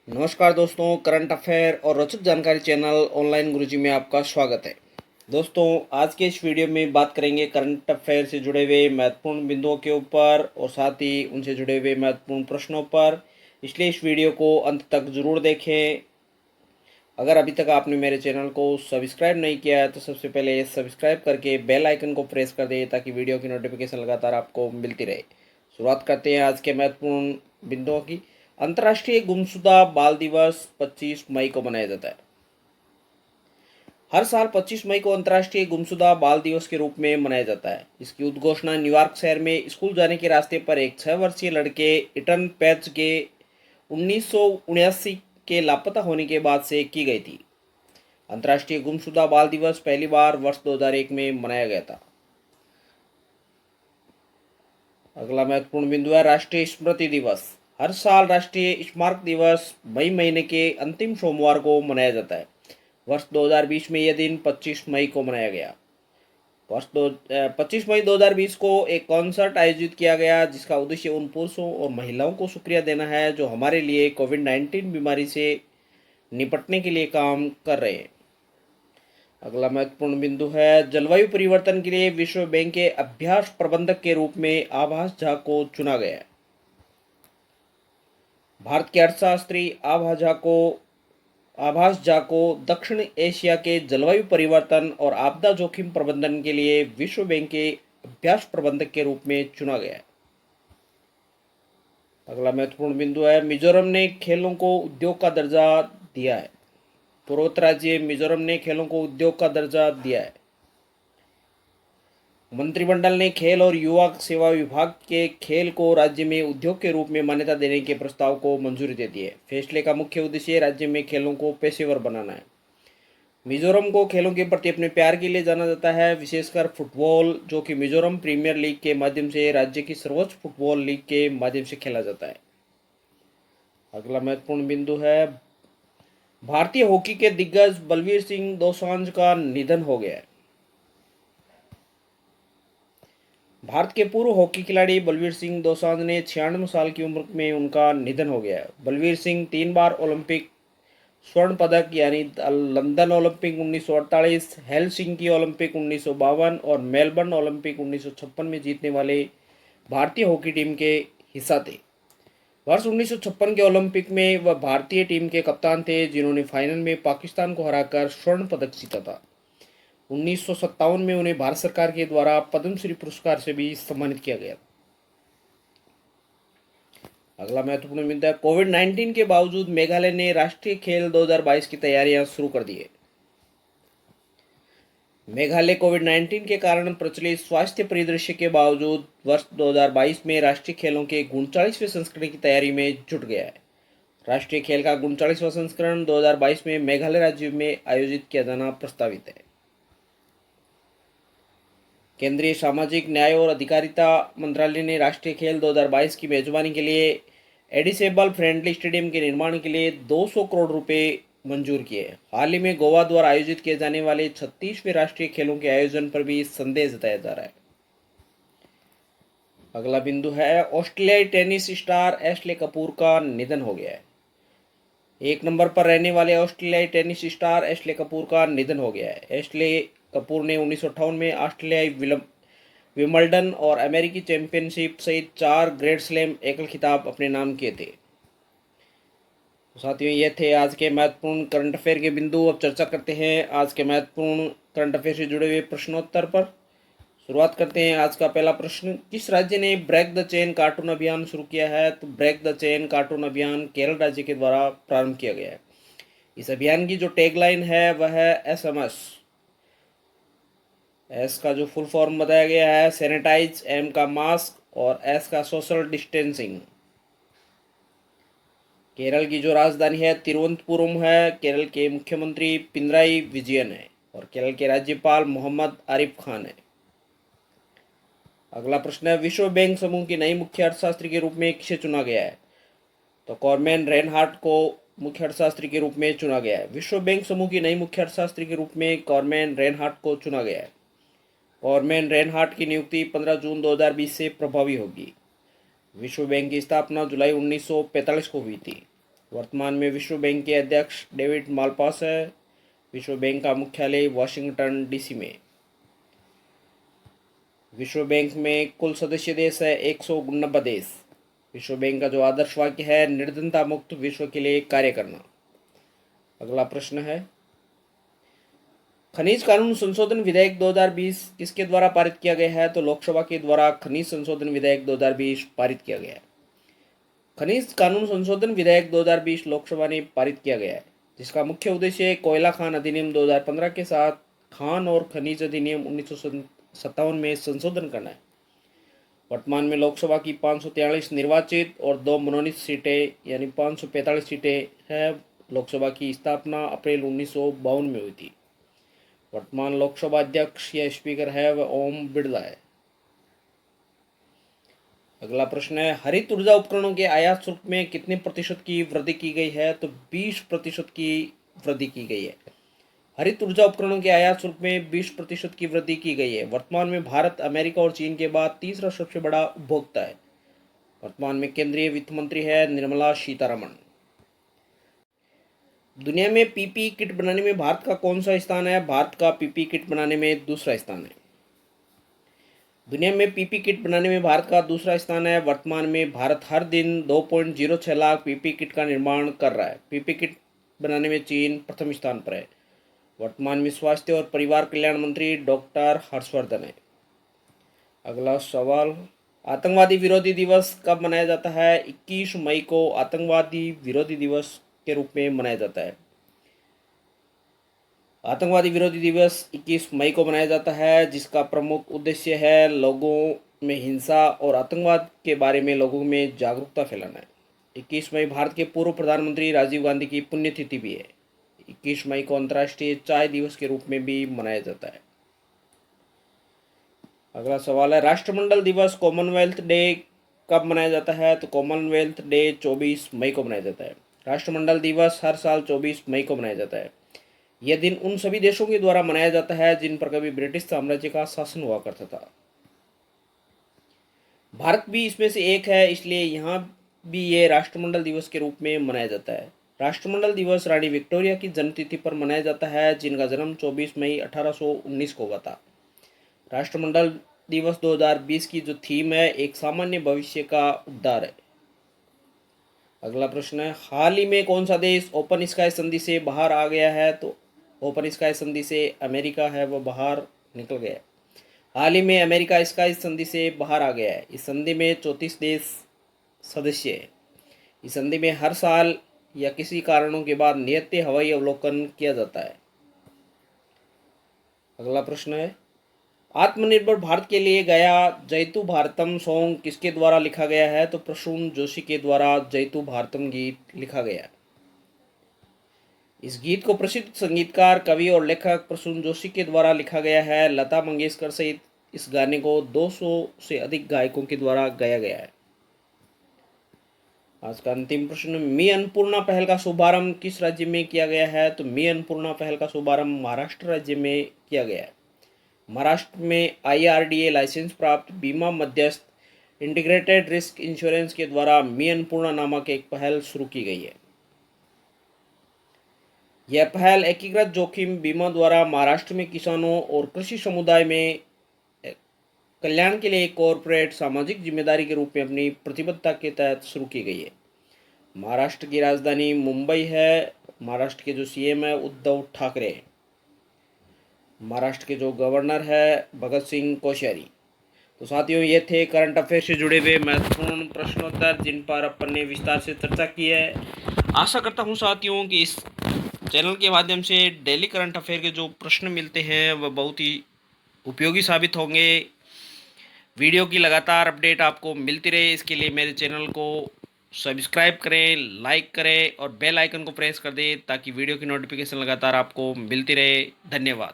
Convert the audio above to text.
नमस्कार दोस्तों, current affair और रोचक जानकारी चैनल ऑनलाइन गुरुजी में आपका स्वागत है। दोस्तों, आज के इस वीडियो में बात करेंगे करंट अफेयर से जुड़े हुए महत्वपूर्ण बिंदुओं के ऊपर और साथ ही उनसे जुड़े हुए महत्वपूर्ण प्रश्नों पर, इसलिए इस वीडियो को अंत तक ज़रूर देखें। अगर अभी तक आपने मेरे चैनल को सब्सक्राइब नहीं किया है तो सबसे पहले सब्सक्राइब करके बेल आइकन को प्रेस कर दें ताकि वीडियो की नोटिफिकेशन लगातार आपको मिलती रहे। शुरुआत करते हैं आज के महत्वपूर्ण बिंदुओं की। अंतर्राष्ट्रीय गुमशुदा बाल दिवस 25 मई को मनाया जाता है। हर साल 25 मई को अंतर्राष्ट्रीय गुमशुदा बाल दिवस के रूप में मनाया जाता है। इसकी उद्घोषणा न्यूयॉर्क शहर में स्कूल जाने के रास्ते पर एक 6 वर्षीय लड़के इटन पैच के 1979 के लापता होने के बाद से की गई थी। अंतर्राष्ट्रीय गुमशुदा बाल दिवस पहली बार वर्ष 2001 में मनाया गया था। अगला महत्वपूर्ण बिंदु है राष्ट्रीय स्मृति दिवस। हर साल राष्ट्रीय स्मारक दिवस मई महीने के अंतिम सोमवार को मनाया जाता है। वर्ष 2020 में यह दिन 25 मई को मनाया गया। 25 मई 2020 को एक कॉन्सर्ट आयोजित किया गया जिसका उद्देश्य उन पुरुषों और महिलाओं को शुक्रिया देना है जो हमारे लिए कोविड-19 बीमारी से निपटने के लिए काम कर रहे हैं। अगला महत्वपूर्ण बिंदु है जलवायु परिवर्तन के लिए विश्व बैंक के अभ्यास प्रबंधक के रूप में आभास झा को चुना गया है। भारत के अर्थशास्त्री आभास झा को दक्षिण एशिया के जलवायु परिवर्तन और आपदा जोखिम प्रबंधन के लिए विश्व बैंक के अभ्यास प्रबंधक के रूप में चुना गया है। अगला महत्वपूर्ण बिंदु है मिजोरम ने खेलों को उद्योग का दर्जा दिया है। पूर्वोत्तर राज्य मिजोरम ने खेलों को उद्योग का दर्जा दिया है। मंत्रिमंडल ने खेल और युवा सेवा विभाग के खेल को राज्य में उद्योग के रूप में मान्यता देने के प्रस्ताव को मंजूरी दे दी है। फैसले का मुख्य उद्देश्य राज्य में खेलों को पेशेवर बनाना है। मिजोरम को खेलों के प्रति अपने प्यार के लिए जाना जाता है, विशेषकर फुटबॉल, जो कि मिजोरम प्रीमियर लीग के माध्यम से राज्य की सर्वोच्च फुटबॉल लीग के माध्यम से खेला जाता है। अगला महत्वपूर्ण बिंदु है भारतीय हॉकी के दिग्गज बलवीर सिंह दोसांझ का निधन हो गया है। भारत के पूर्व हॉकी खिलाड़ी बलवीर सिंह दोसांझ ने 96 साल की उम्र में उनका निधन हो गया है। बलवीर सिंह 3 बार ओलंपिक स्वर्ण पदक यानी लंदन ओलंपिक 1948, हेलसिंकी ओलंपिक 1952 और मेलबर्न ओलंपिक 1956 में जीतने वाले भारतीय हॉकी टीम के हिस्सा थे। वर्ष 1956 के ओलंपिक में वह भारतीय टीम के कप्तान थे जिन्होंने फाइनल में पाकिस्तान को हराकर स्वर्ण पदक जीता था। 1957 में उन्हें भारत सरकार के द्वारा पद्मश्री पुरस्कार से भी सम्मानित किया गया। अगला महत्वपूर्ण बिंदु है कोविड-19 के बावजूद मेघालय ने राष्ट्रीय खेल 2022 की तैयारियां शुरू कर दी है। मेघालय कोविड-19 के कारण प्रचलित स्वास्थ्य परिदृश्य के बावजूद वर्ष 2022 में राष्ट्रीय खेलों के 39वें संस्करण की तैयारी में जुट गया है। राष्ट्रीय खेल का 39वां संस्करण 2022 में मेघालय राज्य में आयोजित किया जाना प्रस्तावित है। केंद्रीय सामाजिक न्याय और अधिकारिता मंत्रालय ने राष्ट्रीय खेल 2022 की मेजबानी के लिए एडिसेबल फ्रेंडली स्टेडियम के निर्माण के लिए 200 करोड़ रुपए मंजूर किए। हाल ही में गोवा द्वारा आयोजित किए जाने वाले 36वें राष्ट्रीय खेलों के आयोजन पर भी संदेह जताया जा रहा है। अगला बिंदु है ऑस्ट्रेलियाई टेनिस स्टार एशले कपूर का निधन हो गया है। 1 नंबर पर रहने वाले ऑस्ट्रेलियाई टेनिस स्टार एशले कपूर का निधन हो गया है। एशले कपूर ने 1958 में ऑस्ट्रेलियाई विंबलडन और अमेरिकी चैंपियनशिप सहित 4 ग्रैंड स्लैम एकल खिताब अपने नाम किए थे। साथियों, ये थे आज के महत्वपूर्ण करंट अफेयर के बिंदु। अब चर्चा करते हैं आज के महत्वपूर्ण करंट अफेयर से जुड़े हुए प्रश्नोत्तर पर। शुरुआत करते हैं आज का पहला प्रश्न। किस राज्य ने ब्रेक द चेन कार्टून अभियान शुरू किया है? तो ब्रेक द चेन कार्टून अभियान केरल राज्य के द्वारा प्रारंभ किया गया है। इस अभियान की जो टैगलाइन है वह है SMS। एस का जो फुल फॉर्म बताया गया है सैनिटाइज, एम का मास्क और एस का सोशल डिस्टेंसिंग। केरल की जो राजधानी है तिरुवनंतपुरम है। केरल के मुख्यमंत्री पिनराई विजयन है और केरल के राज्यपाल मोहम्मद आरिफ खान है। अगला प्रश्न है विश्व बैंक समूह की नई मुख्य अर्थशास्त्री के रूप में किसे चुना गया है? तो कॉर्मेन रेनहार्ट को मुख्य अर्थशास्त्री के रूप में चुना गया है। विश्व बैंक समूह की नई मुख्य अर्थशास्त्री के रूप में कॉर्मेन रेनहार्ट को चुना गया है। कॉर्मेन रेनहार्ट की नियुक्ति 15 जून 2020 से प्रभावी होगी। विश्व बैंक की स्थापना जुलाई 1945 को हुई थी। वर्तमान में विश्व बैंक के अध्यक्ष डेविड मालपास है। विश्व बैंक का मुख्यालय वाशिंगटन डीसी में। विश्व बैंक में कुल सदस्य देश है 189 देश। विश्व बैंक का जो आदर्श वाक्य है, निर्धनता मुक्त विश्व के लिए कार्य करना। अगला प्रश्न है, खनिज कानून संशोधन विधेयक 2020 किसके द्वारा पारित किया गया है? तो लोकसभा के द्वारा खनिज संशोधन विधेयक 2020 पारित किया गया है। खनिज कानून संशोधन विधेयक 2020 लोकसभा ने पारित किया गया है, जिसका मुख्य उद्देश्य कोयला खान अधिनियम 2015 के साथ खान और खनिज अधिनियम 1957 में संशोधन करना है। वर्तमान में लोकसभा की 543 निर्वाचित और 2 मनोनीत सीटें यानी 545 सीटें हैं। लोकसभा की स्थापना अप्रैल 1952 में हुई थी। वर्तमान लोकसभा अध्यक्ष या स्पीकर है वह ओम बिरला है। अगला प्रश्न है, हरित ऊर्जा उपकरणों के आयात शुल्क में कितने प्रतिशत की वृद्धि की गई है? तो 20% की वृद्धि की गई है। हरित ऊर्जा उपकरणों के आयात शुल्क में 20% की वृद्धि की गई है। वर्तमान में भारत अमेरिका और चीन के बाद तीसरा सबसे बड़ा उपभोक्ता है। वर्तमान में केंद्रीय वित्त मंत्री है निर्मला सीतारमण। दुनिया में पीपीई किट बनाने में भारत का कौन सा स्थान है? भारत का पीपीई किट बनाने में दूसरा स्थान है। दुनिया में पीपी किट बनाने में भारत का दूसरा स्थान है। वर्तमान में भारत हर दिन 2.06 लाख पीपी किट का निर्माण कर रहा है। पीपी किट बनाने में चीन प्रथम स्थान पर है। वर्तमान में स्वास्थ्य और परिवार कल्याण मंत्री डॉक्टर हर्षवर्धन है। अगला सवाल, आतंकवादी विरोधी दिवस कब मनाया जाता है? 21 मई को आतंकवादी विरोधी दिवस के रूप में मनाया जाता है। आतंकवादी विरोधी दिवस 21 मई को मनाया जाता है, जिसका प्रमुख उद्देश्य है लोगों में हिंसा और आतंकवाद के बारे में लोगों में जागरूकता फैलाना है। 21 मई भारत के पूर्व प्रधानमंत्री राजीव गांधी की पुण्यतिथि भी है। 21 मई को अंतर्राष्ट्रीय चाय दिवस के रूप में भी मनाया जाता है। अगला सवाल है, राष्ट्रमंडल दिवस कॉमनवेल्थ डे कब मनाया जाता है? तो कॉमनवेल्थ डे 24 मई को मनाया जाता है। राष्ट्रमंडल दिवस हर साल 24 मई को मनाया जाता है। यह दिन उन सभी देशों के द्वारा मनाया जाता है जिन पर कभी ब्रिटिश साम्राज्य का शासन हुआ करता था। भारत भी इसमें से एक है, इसलिए यहाँ भी ये राष्ट्रमंडल दिवस के रूप में मनाया जाता है। राष्ट्रमंडल दिवस रानी विक्टोरिया की जन्मतिथि पर मनाया जाता है, जिनका जन्म 24 मई 1819 को हुआ था। राष्ट्रमंडल दिवस 2020 की जो थीम है, एक सामान्य भविष्य का उद्धार है। अगला प्रश्न है, हाल ही में कौन सा देश ओपन स्काई संधि से बाहर आ गया है? तो ओपन स्काई संधि से अमेरिका है वह बाहर निकल गया है। हाल ही में अमेरिका स्काई संधि से बाहर आ गया है। इस संधि में 34 देश सदस्य है। इस संधि में हर साल या किसी कारणों के बाद नियत हवाई अवलोकन किया जाता है। अगला प्रश्न है, आत्मनिर्भर भारत के लिए गाया जयतु भारतम सॉन्ग किसके द्वारा लिखा गया है? तो प्रसून जोशी के द्वारा जयतु भारतम गीत लिखा गया है। इस गीत को प्रसिद्ध संगीतकार, कवि और लेखक प्रसून जोशी के द्वारा लिखा गया है। लता मंगेशकर सहित इस गाने को 200 से अधिक गायकों के द्वारा गाया गया है। आज का अंतिम प्रश्न, मी अन्नपूर्णा पहल का शुभारंभ किस राज्य में किया गया है? तो मी अन्नपूर्णा पहल का शुभारंभ महाराष्ट्र राज्य में किया गया है। महाराष्ट्र में IRDA लाइसेंस प्राप्त बीमा मध्यस्थ इंटीग्रेटेड रिस्क इंश्योरेंस के द्वारा मी अन्नपूर्णा नामक एक पहल शुरू की गई है। यह पहल एकीकृत जोखिम बीमा द्वारा महाराष्ट्र में किसानों और कृषि समुदाय में कल्याण के लिए एक कॉरपोरेट सामाजिक जिम्मेदारी के रूप में अपनी प्रतिबद्धता के तहत शुरू की गई है। महाराष्ट्र की राजधानी मुंबई है। महाराष्ट्र के जो CM है उद्धव ठाकरे हैं। महाराष्ट्र के जो गवर्नर है भगत सिंह कोश्यारी। तो साथियों, ये थे करंट अफेयर से जुड़े हुए महत्वपूर्ण प्रश्नोत्तर जिन पर अपन ने विस्तार से चर्चा की है। आशा करता हूँ साथियों कि इस चैनल के माध्यम से डेली करंट अफेयर के जो प्रश्न मिलते हैं वह बहुत ही उपयोगी साबित होंगे। वीडियो की लगातार अपडेट आपको मिलती रहे, इसके लिए मेरे चैनल को सब्सक्राइब करें, लाइक करें और बेल आइकन को प्रेस कर दें ताकि वीडियो की नोटिफिकेशन लगातार आपको मिलती रहे। धन्यवाद।